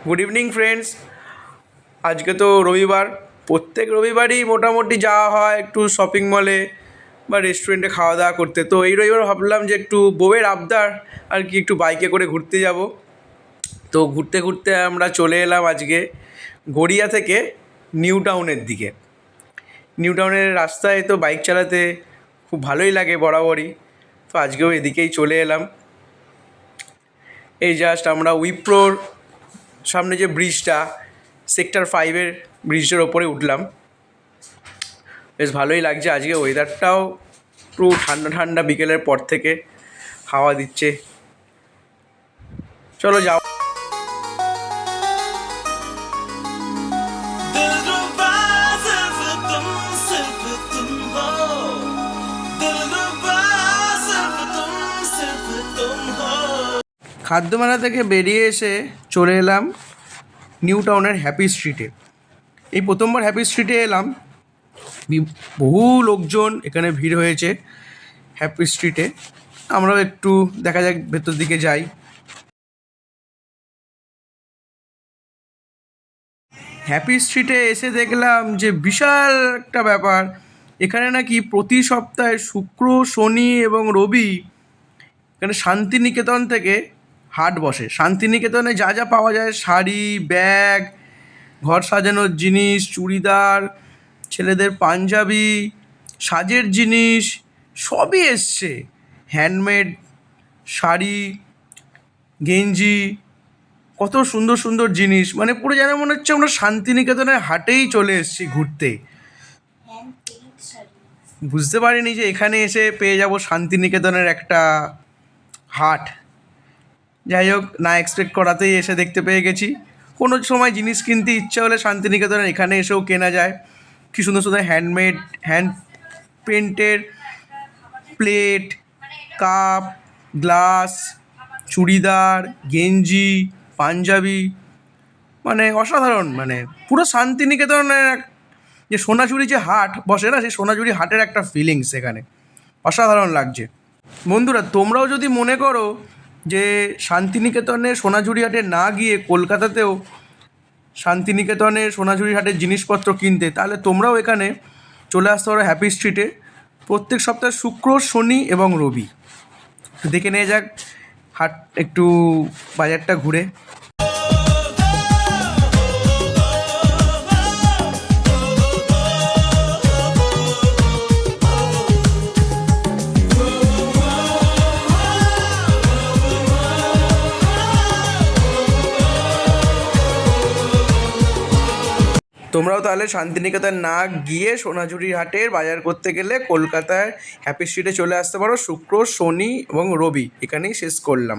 Good evening friends. আজকে তো রবিবার, প্রত্যেক রবিবারই মোটামুটি যাওয়া হয় একটু শপিং মলে বা রেস্টুরেন্টে খাওয়া দাওয়া করতে। তো এই রবিবার ভাবলাম যে একটু বউয়ের আবদার আর কি, একটু বাইকে করে ঘুরতে যাব। তো ঘুরতে ঘুরতে আমরা চলে এলাম আজকে গড়িয়া থেকে নিউ টাউনের দিকে। নিউ টাউনের রাস্তায় তো বাইক চালাতে খুব ভালোই লাগে বরাবরই, তো আজকেও এদিকেই চলে এলাম। এই জাস্ট আমরা উইপ্রোর সামনে যে ব্রিজটা, সেক্টর 5-এর ব্রিজের ওপরে উঠলাম। বেশ ভালোই লাগছে, আজকে ওয়েদারটাও একটু ঠান্ডা ঠান্ডা, বিকেলের পর থেকে হাওয়া দিচ্ছে। চলো যাও। दिलरुबा सिर्फ तुम हो दिलरुबा सिर्फ तुम हो। খাদ্যমেলা থেকে বেরিয়ে এসে চলে এলাম নিউ টাউনের হ্যাপি স্ট্রিটে। এই প্রথমবার হ্যাপি স্ট্রিটে এলাম। বহু লোকজন এখানে ভিড় হয়েছে হ্যাপি স্ট্রিটে। আমরাও একটু দেখা যাক, ভেতর দিকে যাই। হ্যাপি স্ট্রিটে এসে দেখলাম যে বিশাল একটা ব্যাপার। এখানে নাকি প্রতি সপ্তাহে শুক্র, শনি এবং রবি এখানে শান্তিনিকেতন থেকে হাট বসে। শান্তিনিকেতনে যা যা পাওয়া যায়, শাড়ি, ব্যাগ, ঘর সাজানোর জিনিস, চুড়িদার, ছেলেদের পাঞ্জাবি, সাজের জিনিস সবই এসছে। হ্যান্ডমেড শাড়ি, গেঞ্জি, কত সুন্দর সুন্দর জিনিস, মানে পুরো যেন মনে হচ্ছে আমরা শান্তিনিকেতনের হাটেই চলে এসেছি ঘুরতে। বুঝতে পারিনি যে এখানে এসে পেয়ে যাব শান্তিনিকেতনের একটা হাট। যাই হোক, না এক্সপেক্ট করাতেই এসে দেখতে পেয়ে গেছি। কোনো সময় জিনিস কিনতে ইচ্ছা হলে শান্তিনিকেতনের এখানে এসেও কেনা যায়। কী সুন্দর সুন্দর হ্যান্ডমেড, হ্যান্ড পেন্টের প্লেট, কাপ, গ্লাস, চুড়িদার, গেঞ্জি, পাঞ্জাবি, মানে অসাধারণ। মানে পুরো শান্তিনিকেতনের যে সোনাঝুরি যে হাট বসে না, সেই সোনাঝুরি হাটের একটা ফিলিংস এখানে অসাধারণ লাগছে। বন্ধুরা, তোমরাও যদি মনে করো যে শান্তিনিকেতনে সোনাঝুরি হাটে না গিয়ে কলকাতাতেও শান্তিনিকেতনে সোনাঝুরি হাটের জিনিসপত্র কিনতে, তাহলে তোমরাও এখানে চলে আসতে পারো হ্যাপি স্ট্রিটে প্রত্যেক সপ্তাহে শুক্র, শনি এবং রবি। দেখে নিয়ে যাক হাট, একটু বাজারটা ঘুরে। তোমরাও তাহলে শান্তিনিকেতন না গিয়ে সোনাঝুরি হাটের বাজার করতে গেলে কলকাতায় হ্যাপি স্ট্রিটে চলে আসতে পারো শুক্র, শনি এবং রবি। এখানেই শেষ করলাম।